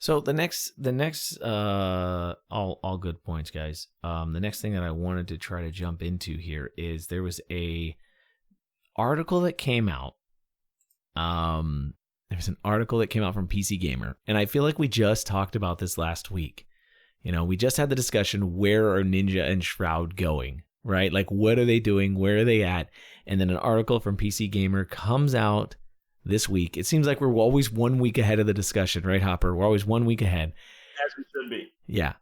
So all good points, guys. The next thing that I wanted to try to jump into here is there was a article that came out. There's an article that came out from PC Gamer, and I feel like we just talked about this last week. You know, we just had the discussion, where are Ninja and Shroud going, right? Like, what are they doing? Where are they at? And then an article from PC Gamer comes out this week. It seems like we're always 1 week ahead of the discussion, right, Hopper? We're always 1 week ahead. As we should be. Yeah.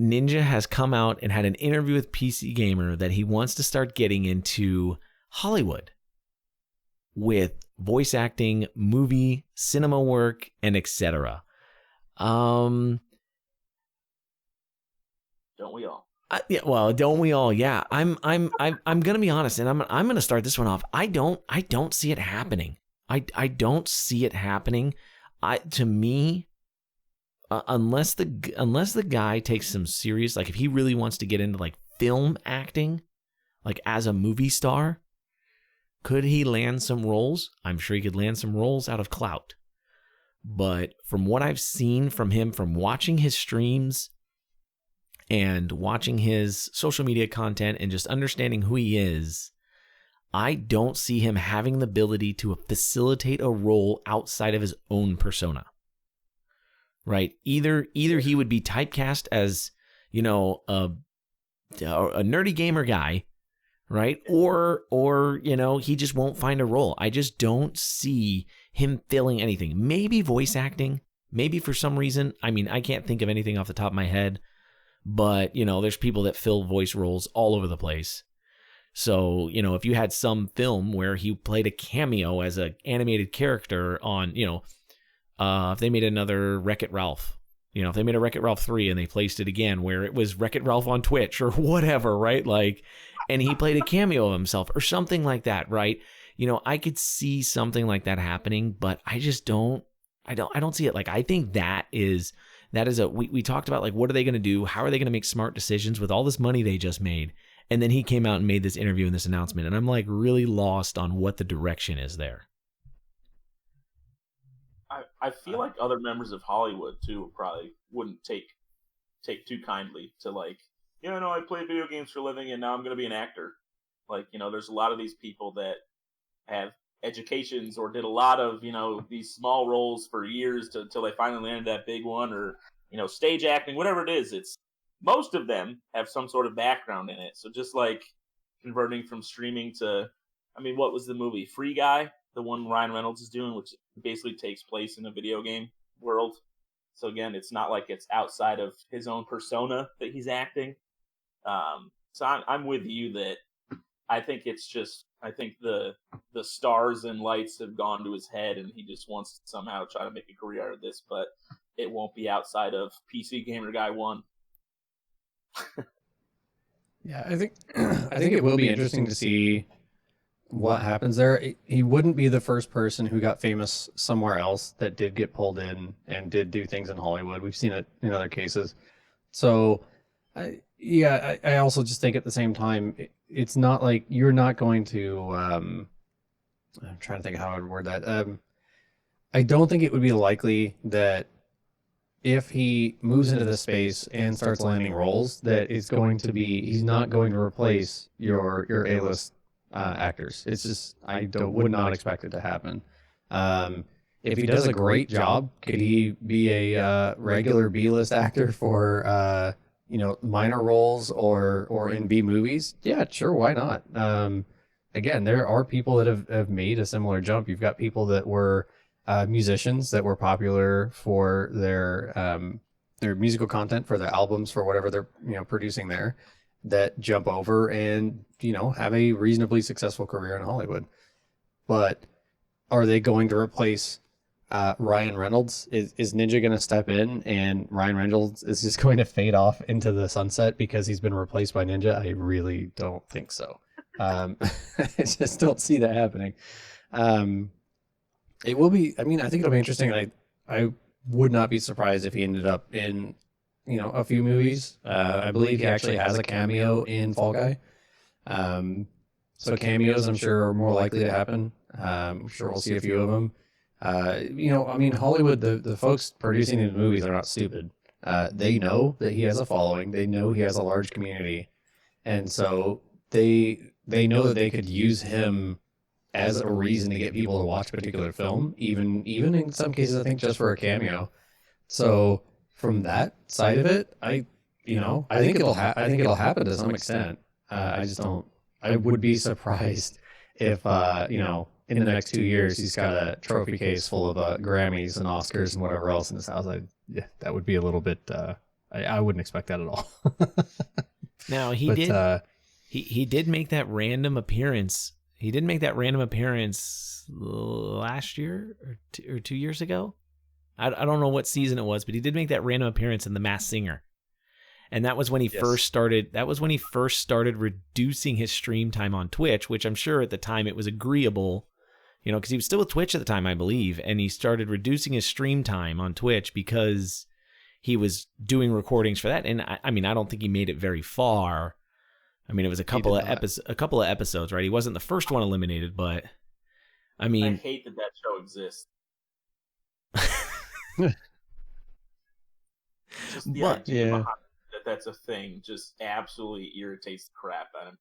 Ninja has come out and had an interview with PC Gamer that he wants to start getting into Hollywood with voice acting, movie, cinema work, and etc. Don't we all? Yeah, well, don't we all? Yeah, I'm gonna be honest, and I'm gonna start this one off. I don't see it happening. I don't see it happening. To me, unless the guy takes some serious, like if he really wants to get into like film acting, like as a movie star, could he land some roles? I'm sure he could land some roles out of clout. But from what I've seen from him, from watching his streams and watching his social media content and just understanding who he is, I don't see him having the ability to facilitate a role outside of his own persona. Right? Either he would be typecast as, you know, a nerdy gamer guy, right? Or you know, he just won't find a role. I just don't see him filling anything. Maybe voice acting, maybe for some reason. I mean, I can't think of anything off the top of my head. But, you know, there's people that fill voice roles all over the place. So, you know, if you had some film where he played a cameo as an animated character on, you know, if they made another Wreck-It Ralph, you know, if they made a Wreck-It Ralph 3 and they placed it again where it was Wreck-It Ralph on Twitch or whatever, right? Like, and he played a cameo of himself or something like that, right? You know, I could see something like that happening, but I just don't see it. Like, I think that is we talked about, like, what are they going to do? How are they going to make smart decisions with all this money they just made? And then he came out and made this interview and this announcement. And I'm like really lost on what the direction is there. I feel like other members of Hollywood too probably wouldn't take too kindly to, like, you know, I play video games for a living and now I'm going to be an actor. Like, you know, there's a lot of these people that have educations or did a lot of, you know, these small roles for years until they finally landed that big one, or, you know, stage acting, whatever it is. It's most of them have some sort of background in it. So just like converting from streaming to, I mean, what was the movie Free Guy, the one Ryan Reynolds is doing, which basically takes place in a video game world. So again, it's not like it's outside of his own persona that he's acting. So I'm with you that I think the stars and lights have gone to his head and he just wants to somehow try to make a career out of this, but it won't be outside of PC Gamer Guy 1. Yeah, I think it will be interesting to see what happens there. He wouldn't be the first person who got famous somewhere else that did get pulled in and did do things in Hollywood. We've seen it in other cases. So, I also just think at the same time, it's not like you're not going to, I'm trying to think of how I would word that. I don't think it would be likely that if he moves into this space and starts landing roles, that it's going to be, he's not going to replace your A-list actors. It's just, would not expect it to happen. If he does a great job, could he be a regular B-list actor for, minor roles or in B movies? Yeah, sure, why not? Again, there are people that have made a similar jump. You've got people that were musicians that were popular for their musical content, for their albums, for whatever they're producing there, that jump over and have a reasonably successful career in Hollywood. But are they going to replace Ryan Reynolds? Is Ninja going to step in and Ryan Reynolds is just going to fade off into the sunset because he's been replaced by Ninja? I really don't think so. I just don't see that happening. It will be, I think it'll be interesting. I would not be surprised if he ended up in, a few movies. I believe he actually has a cameo in Fall Guy. So cameos, I'm sure, are more likely to happen. I'm sure we'll see a few of them. I mean, Hollywood, the folks producing these movies are not stupid. They know that he has a following. They know he has a large community, and so they know that they could use him as a reason to get people to watch a particular film, even in some cases, I think just for a cameo. So from that side of it, I think I think it'll happen to some extent. I just don't. I would be surprised if in the next 2 years he's got a trophy case full of Grammys and Oscars and whatever else in his house. Yeah, that would be a little bit. I wouldn't expect that at all. Now he did make that random appearance. He did make that random appearance last year or 2 years ago. I don't know what season it was, but he did make that random appearance in The Masked Singer. And that was when he first started. That was when he first started reducing his stream time on Twitch, which I'm sure at the time it was agreeable, because he was still with Twitch at the time, I believe, and he started reducing his stream time on Twitch because he was doing recordings for that. And I mean, I don't think he made it very far. I mean, it was a couple of episodes, right? He wasn't the first one eliminated, but I mean, I hate that show exists. Just the idea behind that's a thing just absolutely irritates the crap out of him.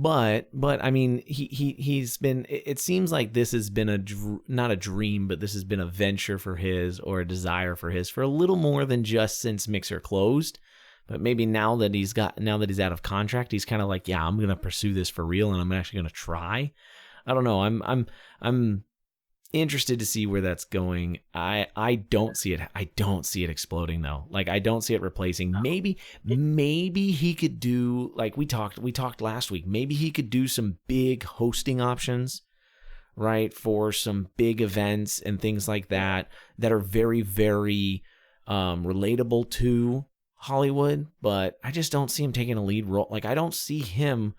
But I mean, he's been. It seems like this has been not a dream, but this has been a venture for his, or a desire for his, for a little more than just since Mixer closed. But maybe now that he's out of contract, he's kind of like, yeah, I'm gonna pursue this for real, and I'm actually gonna try. I don't know. I'm interested to see where that's going. I don't see it. I don't see it exploding though. Like, I don't see it replacing. Maybe he could do, like we talked last week. Maybe he could do some big hosting options, right, for some big events and things like that are very, very relatable to Hollywood. But I just don't see him taking a lead role. Like, I don't see him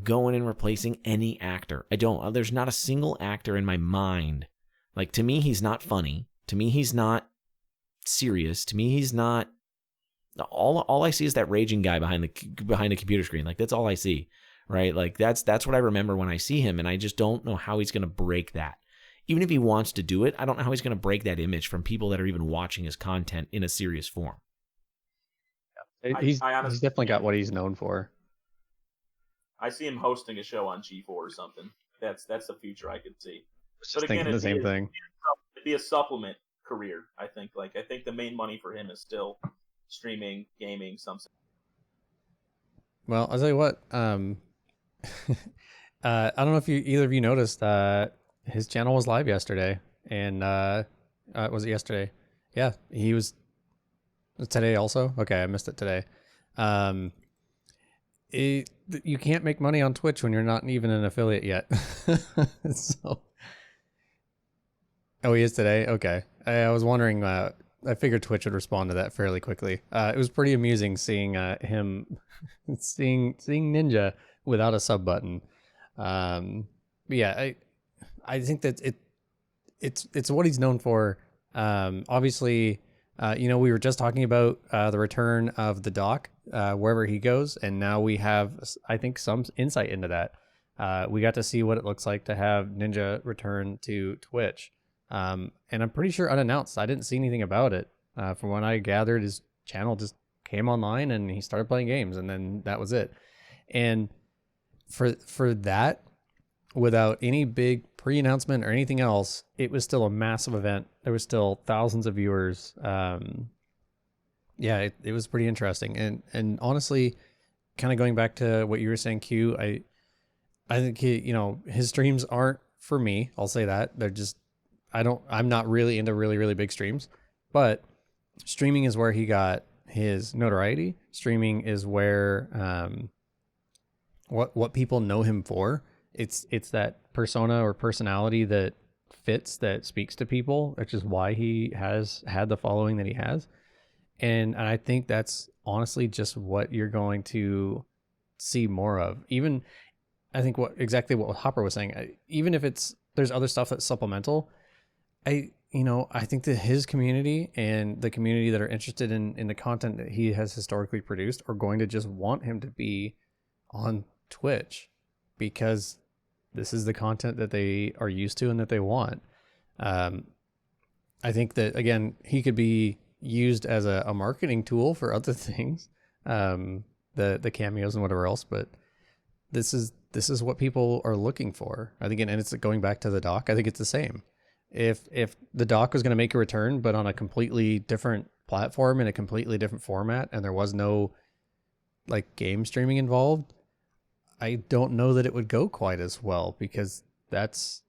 going and replacing any actor. I don't. There's not a single actor in my mind. Like, to me, he's not funny. To me, he's not serious. To me, he's not. All I see is that raging guy behind the computer screen. Like, that's all I see, right? Like, that's what I remember when I see him, and I just don't know how he's going to break that. Even if he wants to do it, I don't know how he's going to break that image from people that are even watching his content in a serious form. Yeah. He's definitely got what he's known for. I see him hosting a show on G4 or something. That's the future I could see. Just thinking the same thing. It'd be a supplement career, I think. Like, I think the main money for him is still streaming, gaming, something. Well, I'll tell you what. I don't know if either of you noticed his channel was live yesterday, and was it yesterday? Yeah, he was today also. Okay, I missed it today. You can't make money on Twitch when you're not even an affiliate yet. So. Oh, he is today? Okay. I was wondering, I figured Twitch would respond to that fairly quickly. It was pretty amusing seeing him, seeing Ninja without a sub button. But yeah, I think that it's what he's known for. Obviously, we were just talking about the return of the doc, wherever he goes, and now we have, I think, some insight into that. We got to see what it looks like to have Ninja return to Twitch. And I'm pretty sure unannounced. I didn't see anything about it. From what I gathered, his channel just came online and he started playing games, and then that was it. And for that, without any big pre-announcement or anything else, it was still a massive event. There was still thousands of viewers. It was pretty interesting. And honestly, kind of going back to what you were saying, Q, I think his streams aren't for me. I'll say that. They're just, I'm not really into really, really big streams, but streaming is where he got his notoriety. Streaming is where, what people know him for. It's that persona or personality that fits, that speaks to people, which is why he has had the following that he has. And I think that's honestly just what you're going to see more of. Even, I think exactly what Hopper was saying, even if there's other stuff that's supplemental, I think that his community and the community that are interested in the content that he has historically produced are going to just want him to be on Twitch, because this is the content that they are used to and that they want. I think that, again, he could be used as a marketing tool for other things, the cameos and whatever else. But this is what people are looking for. I think, and it's going back to the doc. I think it's the same. If the doc was going to make a return, but on a completely different platform in a completely different format, and there was no like game streaming involved, I don't know that it would go quite as well, because that's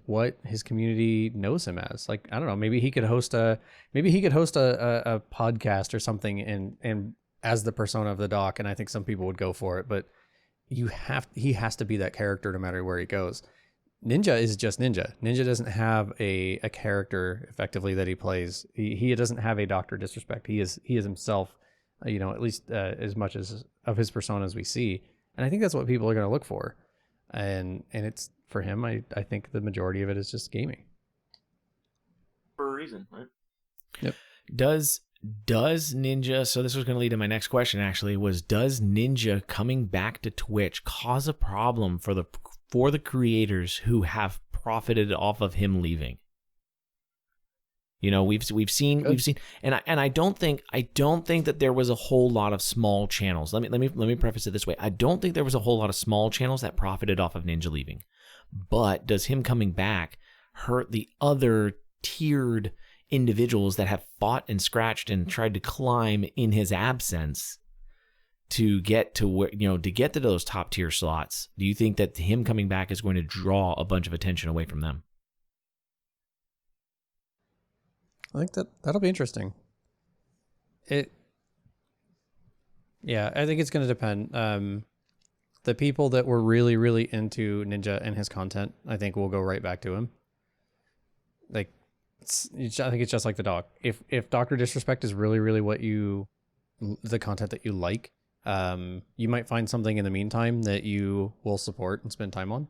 what his community knows him as. Like, I don't know, maybe he could host a podcast or something and as the persona of the doc, and I think some people would go for it. But he has to be that character no matter where he goes. Ninja is just Ninja. Ninja doesn't have a character effectively that he plays. He doesn't have a Dr. Disrespect. He is himself, at least as much as of his persona as we see. And I think that's what people are going to look for. And it's for him, I think the majority of it is just gaming. For a reason, right? Yep. Does Ninja, so this was going to lead to my next question actually, does Ninja coming back to Twitch cause a problem for the creators who have profited off of him leaving? We've seen, and I don't think that there was a whole lot of small channels. Let me preface it this way. I don't think there was a whole lot of small channels that profited off of Ninja leaving. But does him coming back hurt the other tiered individuals that have fought and scratched and tried to climb in his absence to get to where, to get to those top tier slots? Do you think that him coming back is going to draw a bunch of attention away from them? I think that'll be interesting. I think it's going to depend. The people that were really, really into Ninja and his content, I think will go right back to him. Like, I think it's just like the doc. If Dr. Disrespect is really, really the content that you like, you might find something in the meantime that you will support and spend time on.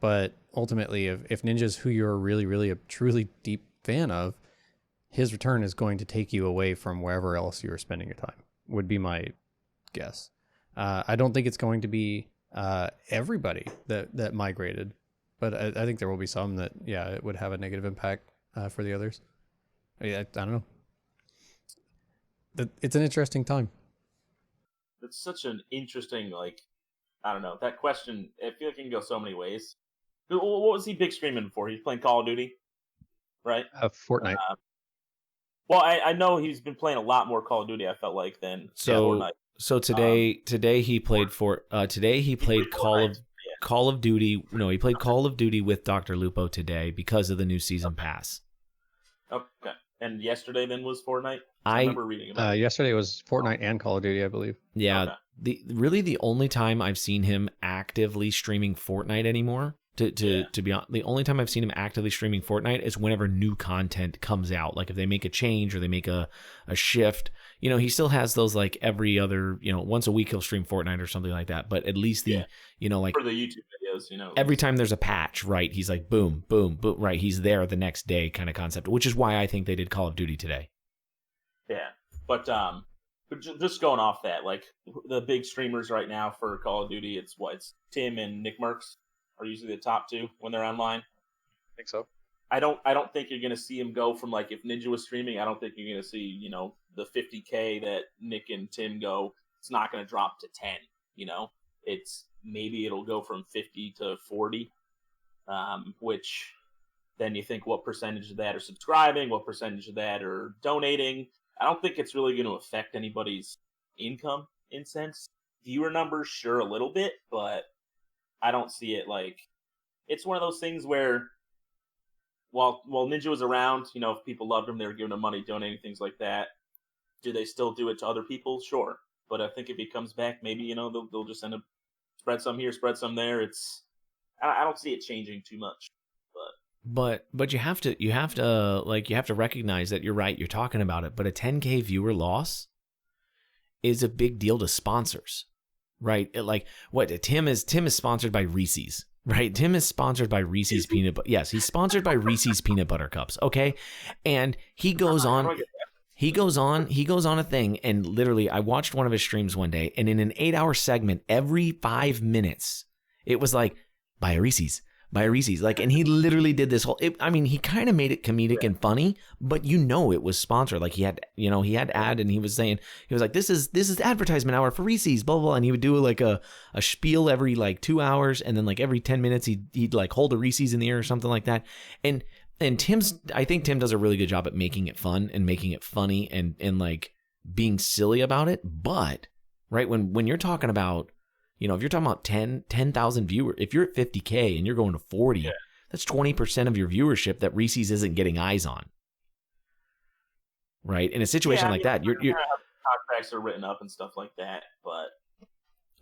But ultimately, if Ninja's who you're really, really a truly deep fan of, his return is going to take you away from wherever else you were spending your time, would be my guess. I don't think it's going to be everybody that migrated, but I think there will be some that, it would have a negative impact for the others. I don't know. It's an interesting time. It's such an interesting, I don't know. That question, I feel like it can go so many ways. What was he big streaming for? He's playing Call of Duty, right? Fortnite. Well, I know he's been playing a lot more Call of Duty, I felt like, than Fortnite. So today he played Call of Duty. No, he played Call of Duty with Dr. Lupo today because of the new season pass. Okay. And yesterday then was Fortnite? I remember reading about it. Yesterday was Fortnite and Call of Duty, I believe. Yeah. Okay. The only time I've seen him actively streaming Fortnite anymore, to be honest, the only time I've seen him actively streaming Fortnite is whenever new content comes out. Like if they make a change or they make a shift, he still has those like every other, once a week he'll stream Fortnite or something like that. But at least like for the YouTube videos, every time there's a patch, right? He's like, boom, boom, boom, right? He's there the next day kind of concept, which is why I think they did Call of Duty today. Yeah. But just going off that, like the big streamers right now for Call of Duty, it's Tim and Nick Merckx are usually the top two when they're online. I think so. I don't think you're going to see him go from, like, if Ninja was streaming, I don't think you're going to see, the 50K that Nick and Tim go. It's not going to drop to 10, maybe it'll go from 50 to 40, which then you think what percentage of that are subscribing, what percentage of that are donating. I don't think it's really going to affect anybody's income in sense. Viewer numbers, sure, a little bit, but I don't see it like it's one of those things where while Ninja was around, if people loved him, they were giving him money, donating, things like that. Do they still do it to other people? Sure. But I think if he comes back, maybe, they'll just end up spread some here, spread some there. I don't see it changing too much. But you have to recognize that you're right, you're talking about it, but a 10K viewer loss is a big deal to sponsors. Right? Like what Tim is sponsored by Reese's, right? Tim is sponsored by Reese's peanut butter. Yes, he's sponsored by Reese's peanut butter cups. Okay. And he goes on a thing. And literally I watched one of his streams one day, and in an 8-hour segment, every 5 minutes, it was like, buy a Reese's, by a Reese's. Like, and he literally did this whole, I mean, he kind of made it comedic and funny, but it was sponsored. Like he had ad, and he was like, this is advertisement hour for Reese's, blah, blah, blah. And he would do like a spiel every like 2 hours. And then like every 10 minutes, he'd like hold a Reese's in the air or something like that. And I think Tim does a really good job at making it fun and making it funny and like being silly about it. But right, when you're talking about, if you're talking about 10,000 viewers, if you're at 50K and you're going to 40, that's 20% of your viewership that Reese's isn't getting eyes on. Right? In a situation like that, you're contracts are written up and stuff like that, but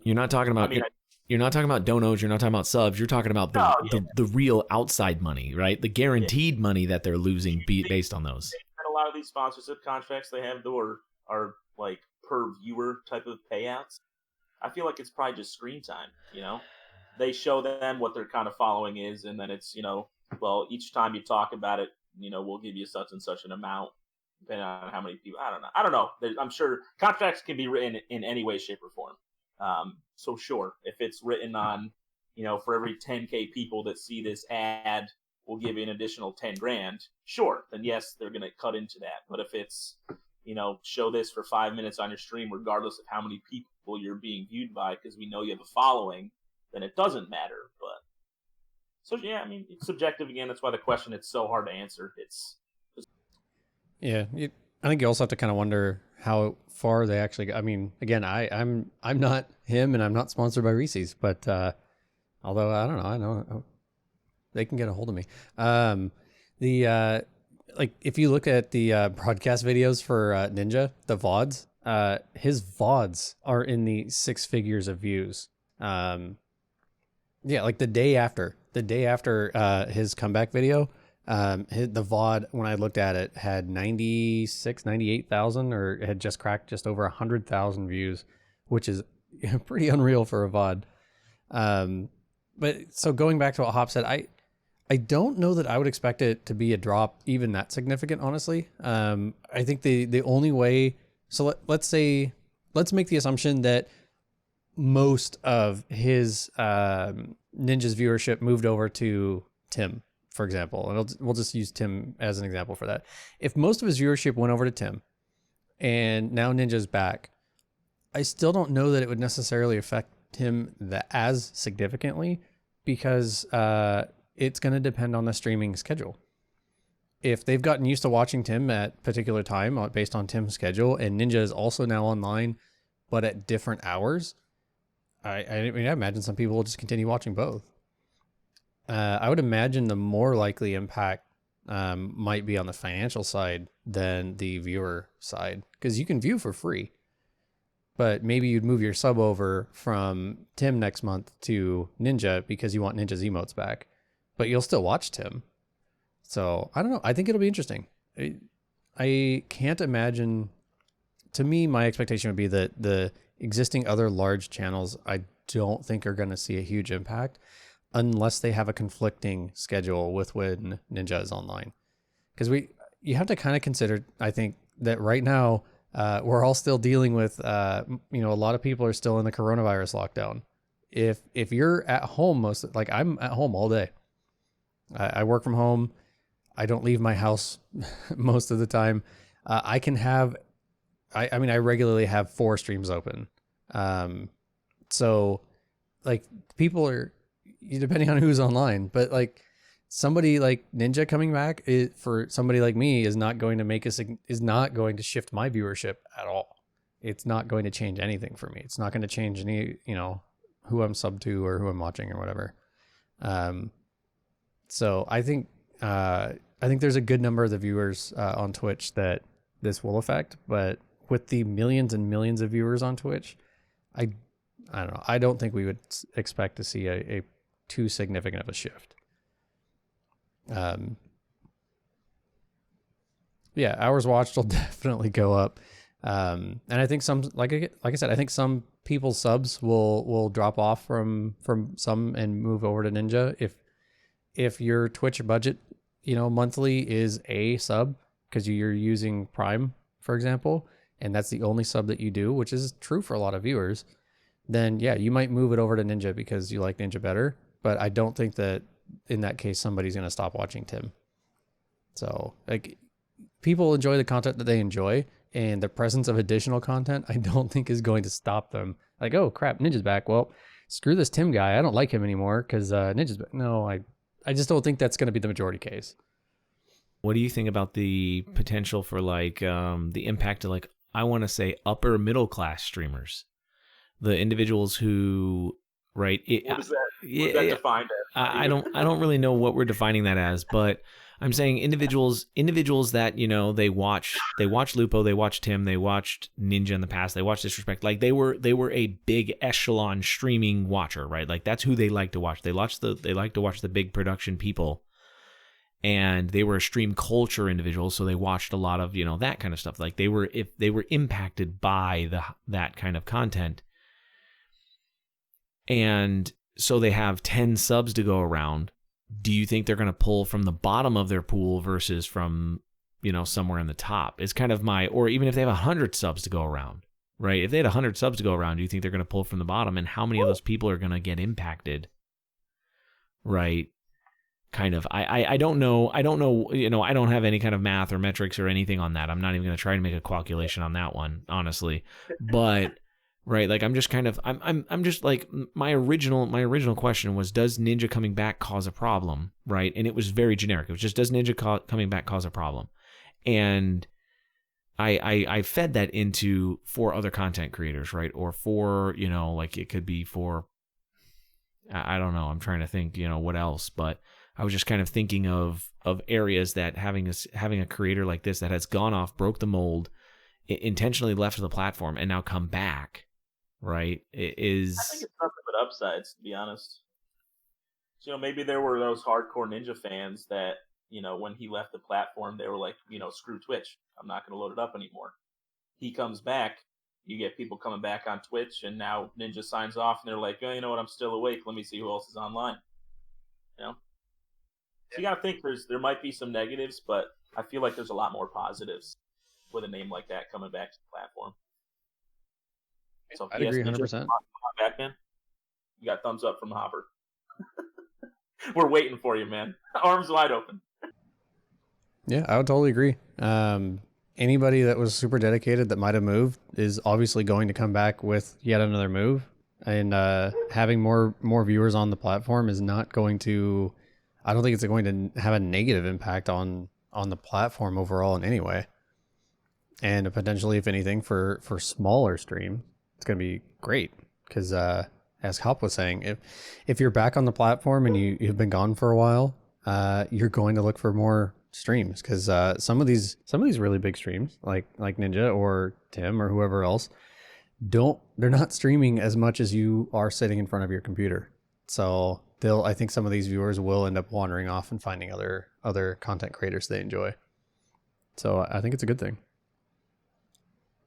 you're not talking about you're not talking about donos, you're not talking about subs, you're talking about the real outside money, right? The guaranteed money that they're losing based on those. And a lot of these sponsorship contracts they have are like per viewer type of payouts. I feel like it's probably just screen time, They show them what their kind of following is, and then it's, well, each time you talk about it, we'll give you such and such an amount, depending on how many people. I don't know. I'm sure contracts can be written in any way, shape, or form. So sure, if it's written on, for every 10K people that see this ad, we'll give you an additional 10 grand. Sure, then yes, they're going to cut into that. But if it's, show this for 5 minutes on your stream, regardless of how many people you're being viewed by, because we know you have a following, then it doesn't matter. But so yeah, I mean, it's subjective again. That's why the question, it's so hard to answer. I think you also have to kind of wonder how far they actually go. I mean, again, I'm not him, and I'm not sponsored by Reese's, but although I don't know, I know they can get a hold of me. Like if you look at the broadcast videos for Ninja, the VODs, his VODs are in the 6 figures of views. Like the day after his comeback video, the VOD, when I looked at it, had 98,000, or it had just cracked just over 100,000 views, which is pretty unreal for a VOD. But so going back to what Hop said, I don't know that I would expect it to be a drop even that significant, honestly. I think the only way, so let's make the assumption that most of his Ninja's viewership moved over to Tim, for example, and we'll just use Tim as an example for that. If most of his viewership went over to Tim and now Ninja's back, I still don't know that it would necessarily affect him as significantly, because it's going to depend on the streaming schedule. If they've gotten used to watching Tim at particular time based on Tim's schedule, and Ninja is also now online, but at different hours, I imagine some people will just continue watching both. I would imagine the more likely impact might be on the financial side than the viewer side, because you can view for free, but maybe you'd move your sub over from Tim next month to Ninja because you want Ninja's emotes back, but you'll still watch Tim. So I don't know. I think it'll be interesting. I can't imagine. To me, my expectation would be that the existing other large channels, I don't think are going to see a huge impact unless they have a conflicting schedule with when Ninja is online. Because you have to kind of consider, I think, that right now we're all still dealing with, a lot of people are still in the coronavirus lockdown. If you're at home like I'm at home all day. I work from home. I don't leave my house most of the time. I can have, I regularly have 4 streams open. So like people are, depending on who's online, but like somebody like Ninja coming back for somebody like me is not going to shift my viewership at all. It's not going to change anything for me. It's not going to change any, who I'm sub to or who I'm watching or whatever. So I think there's a good number of the viewers on Twitch that this will affect, but with the millions and millions of viewers on Twitch, I don't know. I don't think we would expect to see a too significant of a shift. Hours watched will definitely go up. And I think some, like I said, I think some people's subs will drop off from some and move over to Ninja. If your Twitch budget, monthly is a sub because you're using Prime, for example, and that's the only sub that you do, which is true for a lot of viewers, then yeah, you might move it over to Ninja because you like Ninja better. But I don't think that in that case, somebody's going to stop watching Tim. So like people enjoy the content that they enjoy, and the presence of additional content, I don't think is going to stop them. Like, oh crap, Ninja's back. Well, screw this Tim guy. I don't like him anymore because Ninja's back. No, I just don't think that's going to be the majority case. What do you think about the potential for like the impact to like, I want to say upper middle class streamers, the individuals who, right? What is that? What's that defined as? I don't really know what we're defining that as, but I'm saying individuals that, you know, they watch Lupo, they watch Tim, they watched Ninja in the past, they watched Disrespect, like they were a big echelon streaming watcher, right? Like that's who they like to watch. They like to watch the big production people. And they were a stream culture individual, so they watched a lot of, you know, that kind of stuff. Like they were impacted by that kind of content. And so they have 10 subs to go around. Do you think they're going to pull from the bottom of their pool versus from, you know, somewhere in the top? It's kind of or even if they have 100 subs to go around, right? If they had 100 subs to go around, do you think they're going to pull from the bottom? And how many of those people are going to get impacted? Right? Kind of. I don't know, you know, I don't have any kind of math or metrics or anything on that. I'm not even going to try to make a calculation on that one, honestly. But right, like I'm just kind of I'm just like my original question was, does Ninja coming back cause a problem, right? And it was very generic. It was just, does Ninja coming back cause a problem? And I fed that into for other content creators, right? Or for, you know, like it could be for, I don't know. I'm trying to think, you know, what else, but I was just kind of thinking of areas that having a creator like this that has gone off, broke the mold, intentionally left the platform, and now come back, right? It is. I think it's nothing but upsides, to be honest. So, you know, maybe there were those hardcore Ninja fans that, you know, when he left the platform, they were like, you know, screw Twitch. I'm not going to load it up anymore. He comes back. You get people coming back on Twitch, and now Ninja signs off, and they're like, oh, you know what? I'm still awake. Let me see who else is online. You know? So you got to think there might be some negatives, but I feel like there's a lot more positives with a name like that coming back to the platform. So I'd agree 100%. Back, man. You got thumbs up from the Hopper. We're waiting for you, man. Arms wide open. Yeah, I would totally agree. Anybody that was super dedicated that might have moved is obviously going to come back with yet another move. And having more viewers on the platform is not going to, I don't think it's going to have a negative impact on the platform overall in any way. And potentially, if anything, for smaller stream, it's going to be great. Because as Hop was saying, if you're back on the platform and you've been gone for a while, you're going to look for more streams. Because some of these really big streams, like Ninja or Tim or whoever else, they're not streaming as much as you are sitting in front of your computer. So I think some of these viewers will end up wandering off and finding other content creators they enjoy. So I think it's a good thing.